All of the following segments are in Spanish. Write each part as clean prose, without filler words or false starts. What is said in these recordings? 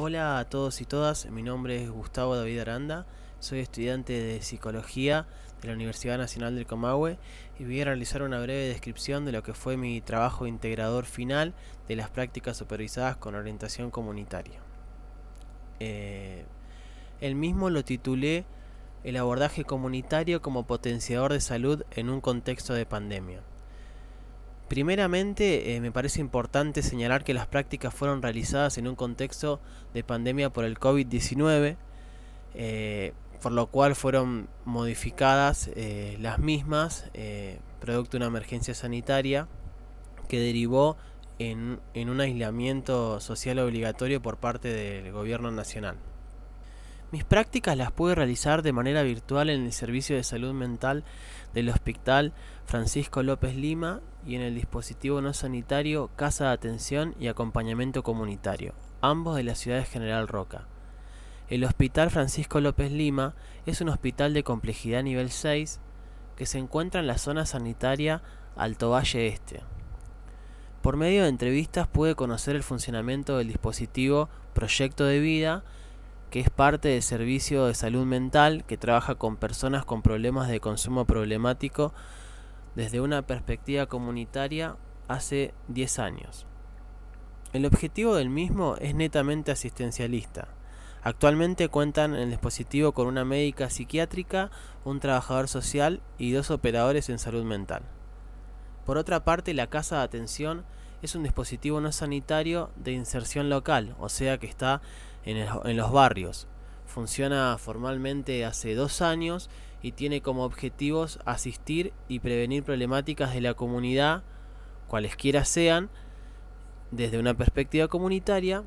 Hola a todos y todas, mi nombre es Gustavo David Aranda, soy estudiante de Psicología de la Universidad Nacional del Comahue y voy a realizar una breve descripción de lo que fue mi trabajo integrador final de las prácticas supervisadas con orientación comunitaria. El mismo lo titulé El abordaje comunitario como potenciador de salud en un contexto de pandemia. Primeramente, me parece importante señalar que las prácticas fueron realizadas en un contexto de pandemia por el COVID-19, por lo cual fueron modificadas las mismas, producto de una emergencia sanitaria que derivó en un aislamiento social obligatorio por parte del gobierno nacional. Mis prácticas las pude realizar de manera virtual en el Servicio de Salud Mental del Hospital Francisco López Lima y en el dispositivo no sanitario Casa de Atención y Acompañamiento Comunitario, ambos de la ciudad de General Roca. El Hospital Francisco López Lima es un hospital de complejidad nivel 6 que se encuentra en la zona sanitaria Alto Valle Este. Por medio de entrevistas pude conocer el funcionamiento del dispositivo Proyecto de Vida, que es parte del servicio de salud mental que trabaja con personas con problemas de consumo problemático desde una perspectiva comunitaria hace 10 años. El objetivo del mismo es netamente asistencialista. Actualmente cuentan en el dispositivo con una médica psiquiátrica, un trabajador social y 2 operadores en salud mental. Por otra parte, la Casa de Atención es un dispositivo no sanitario de inserción local, o sea que está en los barrios. Funciona formalmente hace 2 años y tiene como objetivos asistir y prevenir problemáticas de la comunidad, cualesquiera sean, desde una perspectiva comunitaria,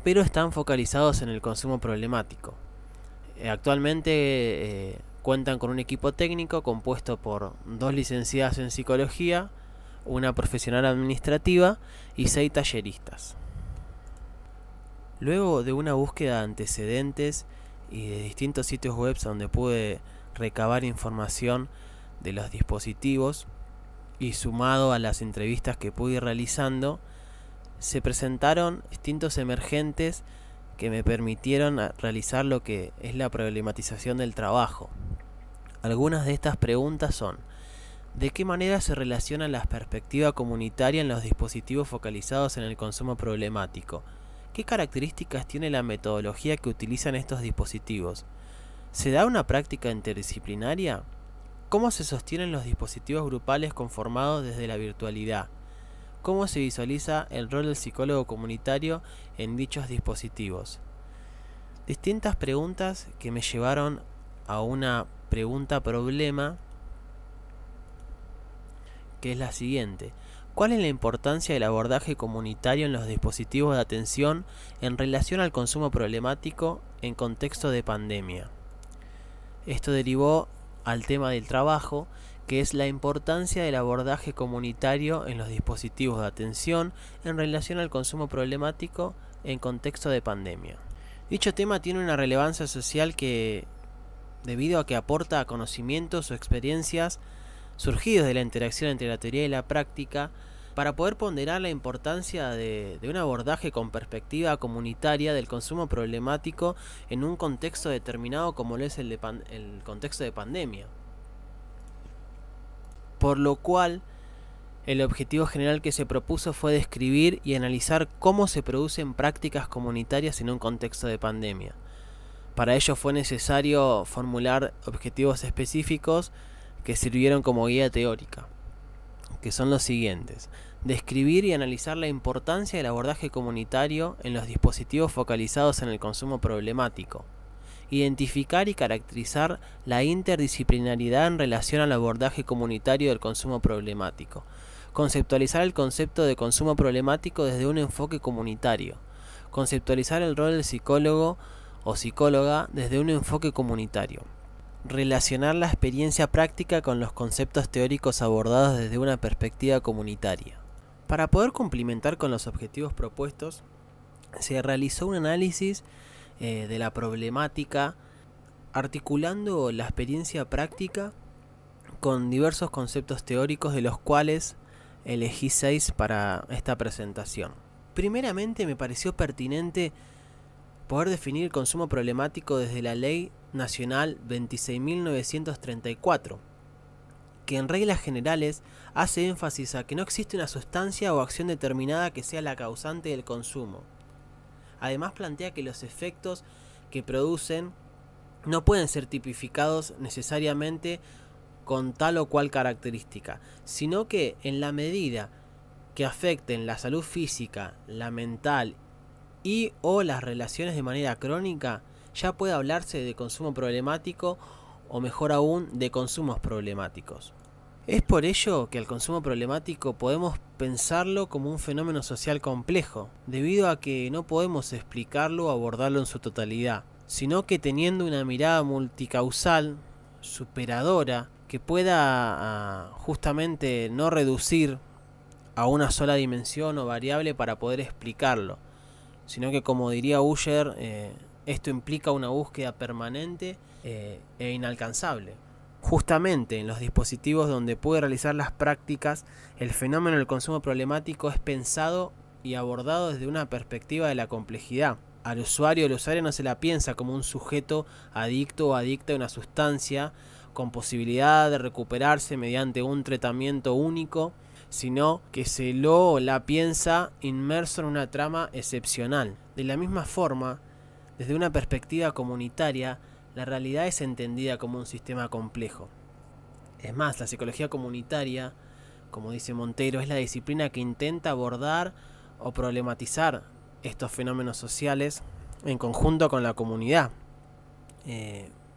pero están focalizados en el consumo problemático. Actualmente cuentan con un equipo técnico compuesto por 2 licenciadas en psicología, una profesional administrativa y 6 talleristas. Luego de una búsqueda de antecedentes y de distintos sitios web donde pude recabar información de los dispositivos y sumado a las entrevistas que pude ir realizando, se presentaron distintos emergentes que me permitieron realizar lo que es la problematización del trabajo. Algunas de estas preguntas son: ¿de qué manera se relaciona la perspectiva comunitaria en los dispositivos focalizados en el consumo problemático? ¿Qué características tiene la metodología que utilizan estos dispositivos? ¿Se da una práctica interdisciplinaria? ¿Cómo se sostienen los dispositivos grupales conformados desde la virtualidad? ¿Cómo se visualiza el rol del psicólogo comunitario en dichos dispositivos? Distintas preguntas que me llevaron a una pregunta problema, que es la siguiente: ¿cuál es la importancia del abordaje comunitario en los dispositivos de atención en relación al consumo problemático en contexto de pandemia? Esto derivó al tema del trabajo, que es la importancia del abordaje comunitario en los dispositivos de atención en relación al consumo problemático en contexto de pandemia. Dicho tema tiene una relevancia social que, debido a que aporta conocimientos o experiencias surgidos de la interacción entre la teoría y la práctica, para poder ponderar la importancia de un abordaje con perspectiva comunitaria del consumo problemático en un contexto determinado como lo es el contexto de pandemia. Por lo cual, el objetivo general que se propuso fue describir y analizar cómo se producen prácticas comunitarias en un contexto de pandemia. Para ello fue necesario formular objetivos específicos que sirvieron como guía teórica, que son los siguientes: describir y analizar la importancia del abordaje comunitario en los dispositivos focalizados en el consumo problemático, identificar y caracterizar la interdisciplinariedad en relación al abordaje comunitario del consumo problemático, conceptualizar el concepto de consumo problemático desde un enfoque comunitario, conceptualizar el rol del psicólogo o psicóloga desde un enfoque comunitario, relacionar la experiencia práctica con los conceptos teóricos abordados desde una perspectiva comunitaria. Para poder cumplimentar con los objetivos propuestos, se realizó un análisis de la problemática, articulando la experiencia práctica con diversos conceptos teóricos, de los cuales elegí 6 para esta presentación. Primeramente, me pareció pertinente poder definir el consumo problemático desde la Ley Nacional 26.934, que en reglas generales hace énfasis a que no existe una sustancia o acción determinada que sea la causante del consumo. Además plantea que los efectos que producen no pueden ser tipificados necesariamente con tal o cual característica, sino que en la medida que afecten la salud física, la mental y o las relaciones de manera crónica, ya puede hablarse de consumo problemático o mejor aún de consumos problemáticos. Es por ello que al consumo problemático podemos pensarlo como un fenómeno social complejo, debido a que no podemos explicarlo o abordarlo en su totalidad, sino que teniendo una mirada multicausal, superadora, que pueda justamente no reducir a una sola dimensión o variable para poder explicarlo, sino que, como diría Uller, esto implica una búsqueda permanente e inalcanzable. Justamente en los dispositivos donde puede realizar las prácticas, el fenómeno del consumo problemático es pensado y abordado desde una perspectiva de la complejidad. Al usuario, el usuario no se la piensa como un sujeto adicto o adicta a una sustancia con posibilidad de recuperarse mediante un tratamiento único, sino que se lo o la piensa inmerso en una trama excepcional. De la misma forma, desde una perspectiva comunitaria, la realidad es entendida como un sistema complejo. Es más, la psicología comunitaria, como dice Monteiro, es la disciplina que intenta abordar o problematizar estos fenómenos sociales en conjunto con la comunidad.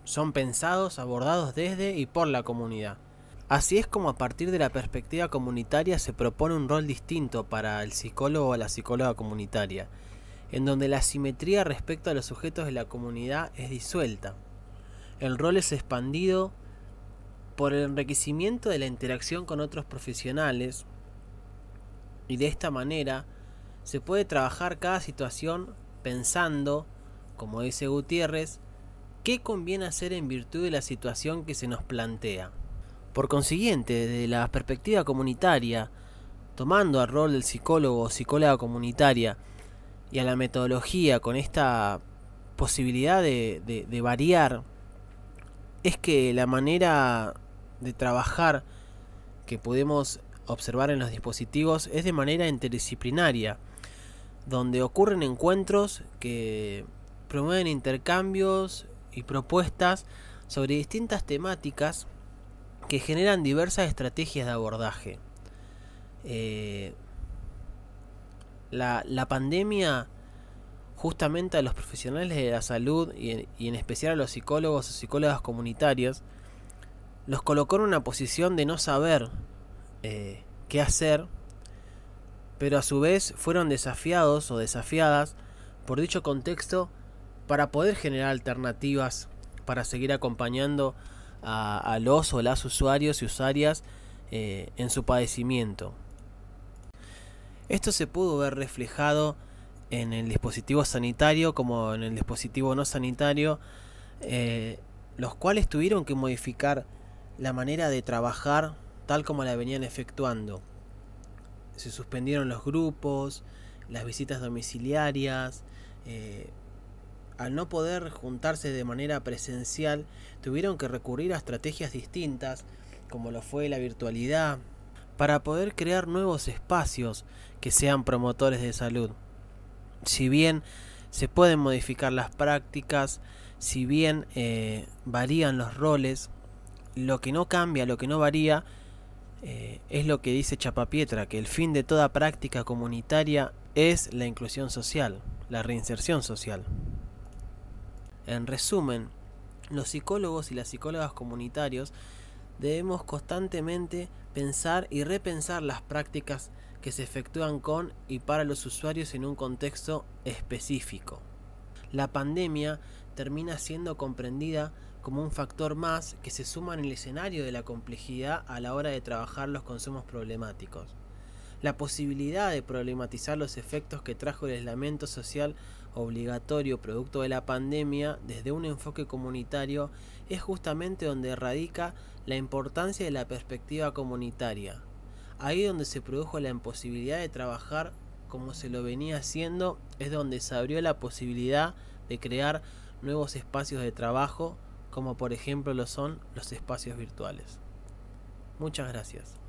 Son pensados, abordados desde y por la comunidad. Así es como a partir de la perspectiva comunitaria se propone un rol distinto para el psicólogo o la psicóloga comunitaria, en donde la simetría respecto a los sujetos de la comunidad es disuelta. El rol es expandido por el enriquecimiento de la interacción con otros profesionales, y de esta manera se puede trabajar cada situación pensando, como dice Gutiérrez, qué conviene hacer en virtud de la situación que se nos plantea. Por consiguiente, desde la perspectiva comunitaria, tomando al rol del psicólogo o psicóloga comunitaria y a la metodología con esta posibilidad de variar, es que la manera de trabajar que podemos observar en los dispositivos es de manera interdisciplinaria, donde ocurren encuentros que promueven intercambios y propuestas sobre distintas temáticas que generan diversas estrategias de abordaje. La pandemia, justamente a los profesionales de la salud y en especial a los psicólogos o psicólogas comunitarios, los colocó en una posición de no saber qué hacer, pero a su vez fueron desafiados o desafiadas por dicho contexto para poder generar alternativas para seguir acompañando a los o las usuarios y usuarias en su padecimiento. Esto se pudo ver reflejado en el dispositivo sanitario como en el dispositivo no sanitario, los cuales tuvieron que modificar la manera de trabajar tal como la venían efectuando. Se suspendieron los grupos, las visitas domiciliarias. Al no poder juntarse de manera presencial, tuvieron que recurrir a estrategias distintas, como lo fue la virtualidad, para poder crear nuevos espacios que sean promotores de salud. Si bien se pueden modificar las prácticas, si bien varían los roles, lo que no cambia, lo que no varía, es lo que dice Chapapietra, que el fin de toda práctica comunitaria es la inclusión social, la reinserción social. En resumen, los psicólogos y las psicólogas comunitarios debemos constantemente pensar y repensar las prácticas que se efectúan con y para los usuarios en un contexto específico. La pandemia termina siendo comprendida como un factor más que se suma en el escenario de la complejidad a la hora de trabajar los consumos problemáticos. La posibilidad de problematizar los efectos que trajo el aislamiento social obligatorio producto de la pandemia desde un enfoque comunitario es justamente donde radica la importancia de la perspectiva comunitaria. Ahí donde se produjo la imposibilidad de trabajar como se lo venía haciendo, es donde se abrió la posibilidad de crear nuevos espacios de trabajo, como por ejemplo lo son los espacios virtuales. Muchas gracias.